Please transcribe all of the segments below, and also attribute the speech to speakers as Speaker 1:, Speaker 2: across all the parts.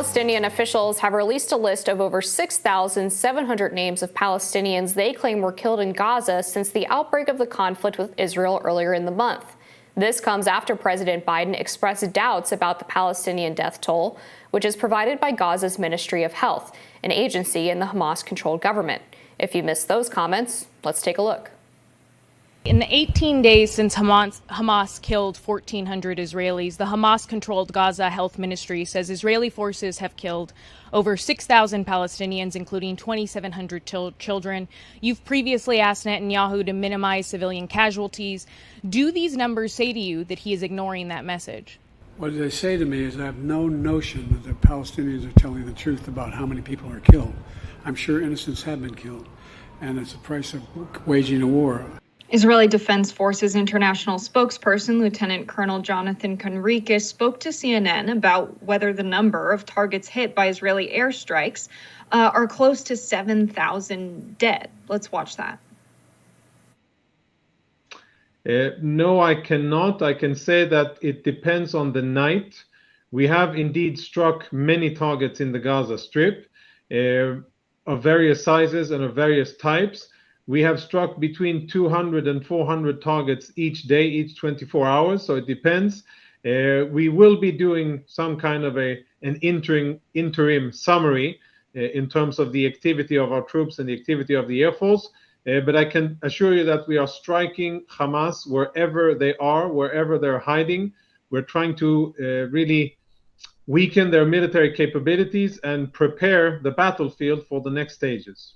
Speaker 1: Palestinian officials have released a list of over 6,700 names of Palestinians they claim were killed in Gaza since the outbreak of the conflict with Israel earlier in the month. This comes after President Biden expressed doubts about the Palestinian death toll, which is provided by Gaza's Ministry of Health, an agency in the Hamas-controlled government. If you missed those comments, let's take a look.
Speaker 2: In the 18 days since Hamas killed 1,400 Israelis, the Hamas-controlled Gaza Health Ministry says Israeli forces have killed over 6,000 Palestinians, including 2,700 children. You've previously asked Netanyahu to minimize civilian casualties. Do these numbers say to you that he is ignoring that message?
Speaker 3: What they say to me is I have no notion that the Palestinians are telling the truth about how many people are killed. I'm sure innocents have been killed, and it's the price of waging a war.
Speaker 4: Israeli Defense Forces international spokesperson Lieutenant Colonel Jonathan Conricus spoke to CNN about whether the number of targets hit by Israeli airstrikes are close to 7,000 dead. Let's watch that.
Speaker 5: No, I cannot. I can say that it depends on the night. We have indeed struck many targets in the Gaza Strip of various sizes and of various types. We have struck between 200 and 400 targets each day, each 24 hours, so it depends. We will be doing some kind of an interim summary in terms of the activity of our troops and the activity of the Air Force. But I can assure you that we are striking Hamas wherever they are, wherever they're hiding. We're trying to really weaken their military capabilities and prepare the battlefield for the next stages.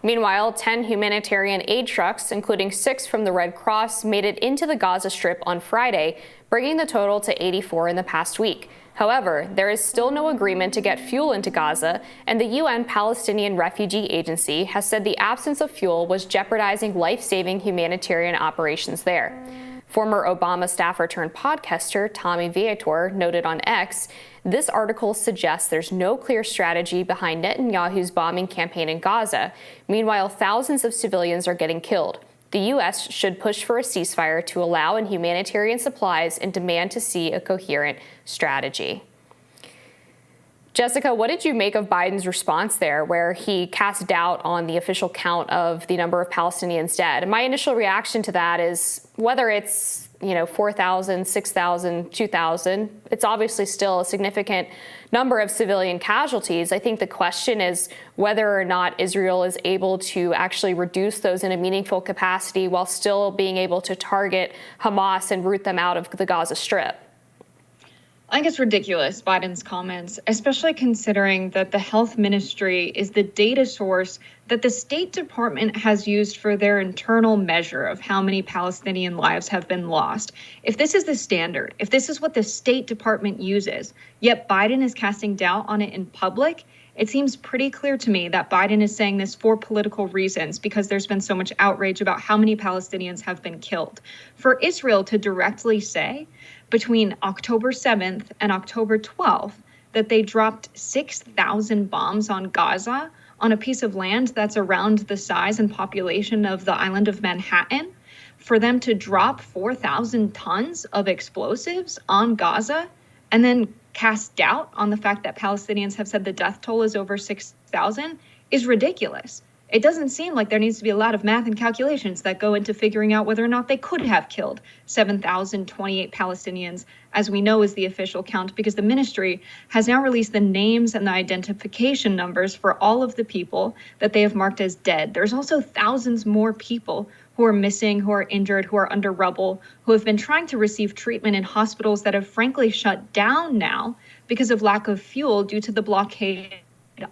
Speaker 1: Meanwhile, 10 humanitarian aid trucks, including 6 from the Red Cross, made it into the Gaza Strip on Friday, bringing the total to 84 in the past week. However, there is still no agreement to get fuel into Gaza, and the UN Palestinian Refugee Agency has said the absence of fuel was jeopardizing life-saving humanitarian operations there. Former Obama staffer turned podcaster Tommy Viator noted on X, this article suggests there's no clear strategy behind Netanyahu's bombing campaign in Gaza. Meanwhile, thousands of civilians are getting killed. The U.S. should push for a ceasefire to allow in humanitarian supplies and demand to see a coherent strategy. Jessica, what did you make of Biden's response there, where he cast doubt on the official count of the number of Palestinians dead? My initial reaction to that is whether it's 4,000, 6,000, 2,000, it's obviously still a significant number of civilian casualties. I think the question is whether or not Israel is able to actually reduce those in a meaningful capacity while still being able to target Hamas and root them out of the Gaza Strip.
Speaker 4: I think it's ridiculous, Biden's comments, especially considering that the health ministry is the data source that the State Department has used for their internal measure of how many Palestinian lives have been lost. If this is the standard, if this is what the State Department uses, yet Biden is casting doubt on it in public, it seems pretty clear to me that Biden is saying this for political reasons because there's been so much outrage about how many Palestinians have been killed. For Israel to directly say between October 7th and October 12th that they dropped 6,000 bombs on Gaza on a piece of land that's around the size and population of the island of Manhattan, for them to drop 4,000 tons of explosives on Gaza and then cast doubt on the fact that Palestinians have said the death toll is over 6,000 is ridiculous. It doesn't seem like there needs to be a lot of math and calculations that go into figuring out whether or not they could have killed 7,028 Palestinians, as we know is the official count, because the ministry has now released the names and the identification numbers for all of the people that they have marked as dead. There's also thousands more people who are missing, who are injured, who are under rubble, who have been trying to receive treatment in hospitals that have frankly shut down now because of lack of fuel due to the blockade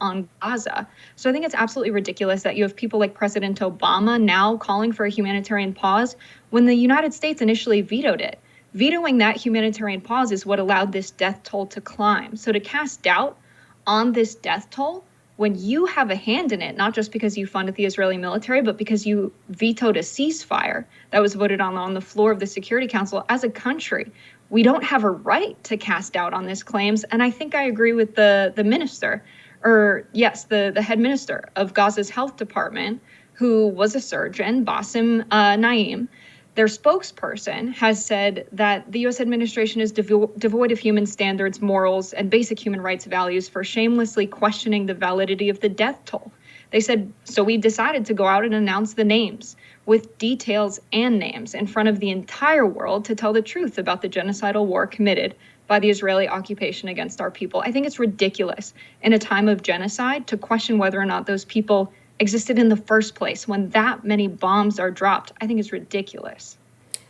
Speaker 4: on Gaza. So I think it's absolutely ridiculous that you have people like President Obama now calling for a humanitarian pause when the United States initially vetoed it. Vetoing that humanitarian pause is what allowed this death toll to climb. So to cast doubt on this death toll when you have a hand in it, not just because you funded the Israeli military, but because you vetoed a ceasefire that was voted on the floor of the Security Council as a country, we don't have a right to cast doubt on these claims. And I think I agree with the minister, the head minister of Gaza's health department, who was a surgeon, Bassem Naim, their spokesperson has said that the U.S. administration is devoid of human standards, morals, and basic human rights values for shamelessly questioning the validity of the death toll. They said, so we decided to go out and announce the names with details and names in front of the entire world to tell the truth about the genocidal war committed by the Israeli occupation against our people. I think it's ridiculous in a time of genocide to question whether or not those people existed in the first place when that many bombs are dropped. I think it's ridiculous.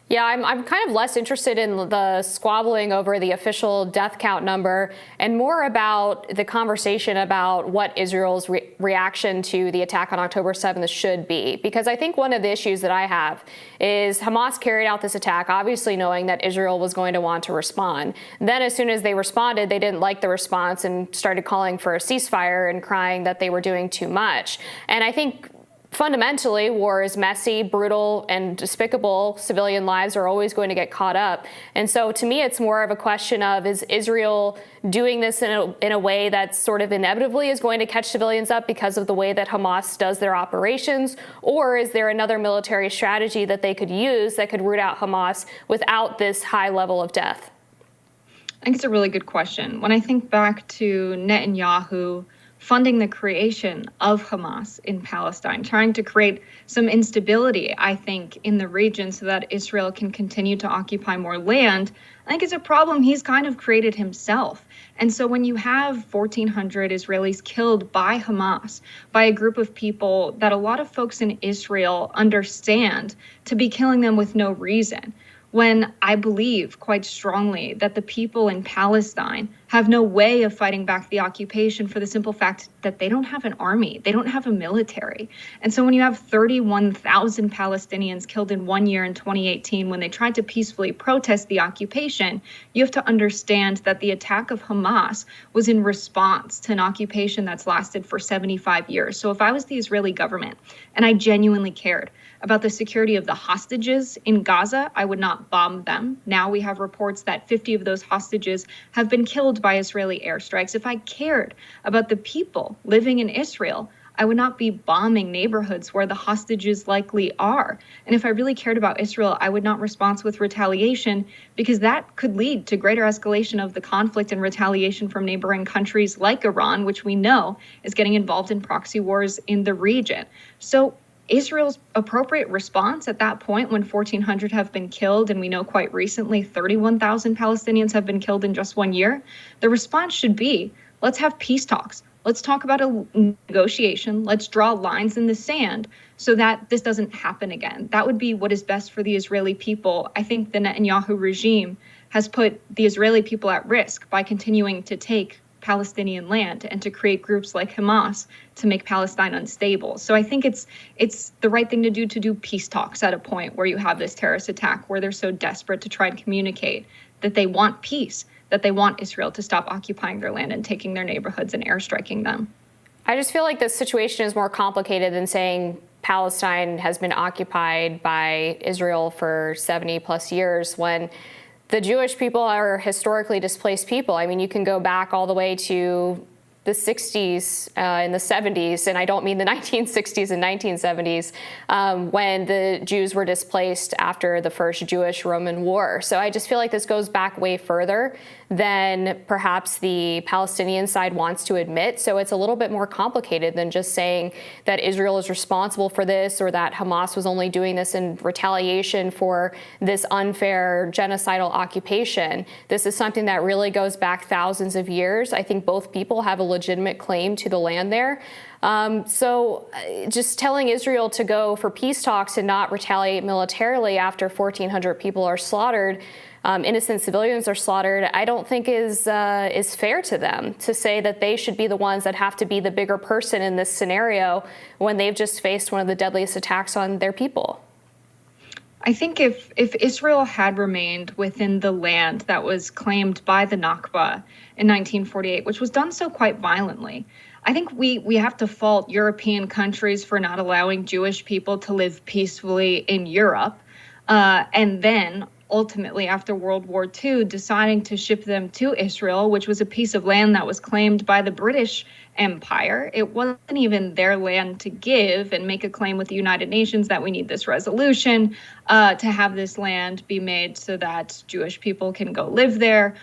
Speaker 1: Yeah, I'm kind of less interested in the squabbling over the official death count number and more about the conversation about what Israel's reaction to the attack on October 7th should be. Because I think one of the issues that I have is Hamas carried out this attack, obviously knowing that Israel was going to want to respond. Then as soon as they responded, they didn't like the response and started calling for a ceasefire and crying that they were doing too much. And I think fundamentally, war is messy, brutal, and despicable. Civilian lives are always going to get caught up. And so to me, it's more of a question of, is Israel doing this in a way that sort of inevitably is going to catch civilians up because of the way that Hamas does their operations? Or is there another military strategy that they could use that could root out Hamas without this high level of death?
Speaker 4: I think it's a really good question. When I think back to Netanyahu funding the creation of Hamas in Palestine, trying to create some instability, I think, in the region so that Israel can continue to occupy more land, I think it's a problem he's kind of created himself. And so when you have 1,400 Israelis killed by Hamas, by a group of people that a lot of folks in Israel understand to be killing them with no reason, when I believe quite strongly that the people in Palestine have no way of fighting back the occupation for the simple fact that they don't have an army, they don't have a military. And so when you have 31,000 Palestinians killed in 1 year in 2018 when they tried to peacefully protest the occupation, you have to understand that the attack of Hamas was in response to an occupation that's lasted for 75 years. So if I was the Israeli government and I genuinely cared about the security of the hostages in Gaza, I would not bomb them. Now we have reports that 50 of those hostages have been killed by Israeli airstrikes. If I cared about the people living in Israel, I would not be bombing neighborhoods where the hostages likely are. And if I really cared about Israel, I would not respond with retaliation, because that could lead to greater escalation of the conflict and retaliation from neighboring countries like Iran, which we know is getting involved in proxy wars in the region. So Israel's appropriate response at that point, when 1,400 have been killed, and we know quite recently 31,000 Palestinians have been killed in just 1 year, the response should be, let's have peace talks. Let's talk about a negotiation. Let's draw lines in the sand so that this doesn't happen again. That would be what is best for the Israeli people. I think the Netanyahu regime has put the Israeli people at risk by continuing to take Palestinian land and to create groups like Hamas to make Palestine unstable. So I think it's the right thing to do peace talks at a point where you have this terrorist attack, where they're so desperate to try and communicate that they want peace, that they want Israel to stop occupying their land and taking their neighborhoods and airstriking them.
Speaker 1: I just feel like this situation is more complicated than saying Palestine has been occupied by Israel for 70 plus years, when the Jewish people are historically displaced people. I mean, you can go back all the way to the 60s and the 70s, and I don't mean the 1960s and 1970s, when the Jews were displaced after the first Jewish-Roman War. So I just feel like this goes back way further than perhaps the Palestinian side wants to admit. So it's a little bit more complicated than just saying that Israel is responsible for this, or that Hamas was only doing this in retaliation for this unfair genocidal occupation. This is something that really goes back thousands of years. I think both people have a legitimate claim to the land there. So just telling Israel to go for peace talks and not retaliate militarily after 1,400 people are slaughtered, innocent civilians are slaughtered, I don't think is fair to them, to say that they should be the ones that have to be the bigger person in this scenario when they've just faced one of the deadliest attacks on their people.
Speaker 4: I think if Israel had remained within the land that was claimed by the Nakba in 1948, which was done so quite violently, I think we have to fault European countries for not allowing Jewish people to live peacefully in Europe, and then ultimately, after World War II, deciding to ship them to Israel, which was a piece of land that was claimed by the British Empire. It wasn't even their land to give and make a claim with the United Nations that we need this resolution to have this land be made so that Jewish people can go live there.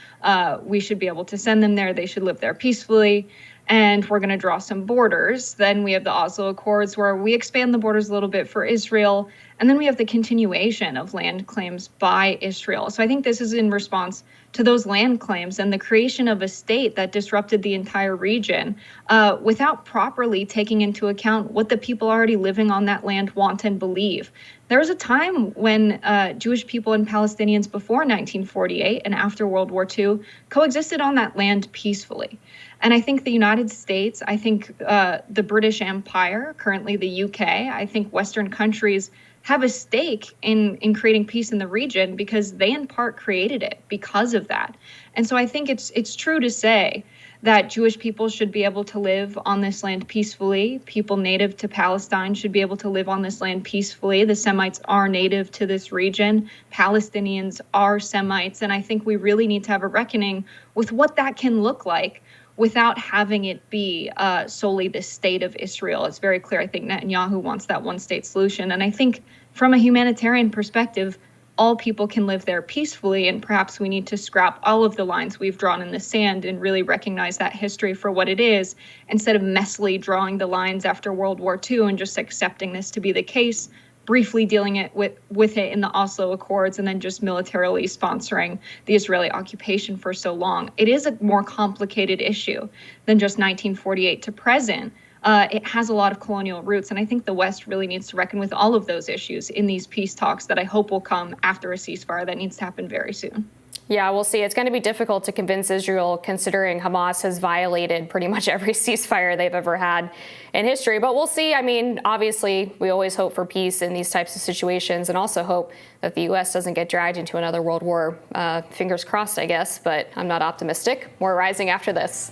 Speaker 4: We should be able to send them there. They should live there peacefully. And we're going to draw some borders. Then we have the Oslo Accords, where we expand the borders a little bit for Israel. And then we have the continuation of land claims by Israel. So I think this is in response to those land claims and the creation of a state that disrupted the entire region without properly taking into account what the people already living on that land want and believe. There was a time when Jewish people and Palestinians before 1948 and after World War II coexisted on that land peacefully. And I think the United States, I think the British Empire, currently the UK, I think Western countries have a stake in creating peace in the region because they in part created it because of that. And so I think it's true to say that Jewish people should be able to live on this land peacefully. People native to Palestine should be able to live on this land peacefully. The Semites are native to this region. Palestinians are Semites. And I think we really need to have a reckoning with what that can look like without having it be solely the state of Israel. It's very clear. I think Netanyahu wants that one-state solution. And I think from a humanitarian perspective, all people can live there peacefully, and perhaps we need to scrap all of the lines we've drawn in the sand and really recognize that history for what it is, instead of messily drawing the lines after World War II and just accepting this to be the case, briefly dealing it with it in the Oslo Accords, and then just militarily sponsoring the Israeli occupation for so long. It is a more complicated issue than just 1948 to present. It has a lot of colonial roots, and I think the West really needs to reckon with all of those issues in these peace talks that I hope will come after a ceasefire that needs to happen very soon.
Speaker 1: Yeah, we'll see. It's going to be difficult to convince Israel, considering Hamas has violated pretty much every ceasefire they've ever had in history. But we'll see. I mean, obviously, we always hope for peace in these types of situations, and also hope that the U.S. doesn't get dragged into another world war. Fingers crossed, I guess, but I'm not optimistic. More rising after this.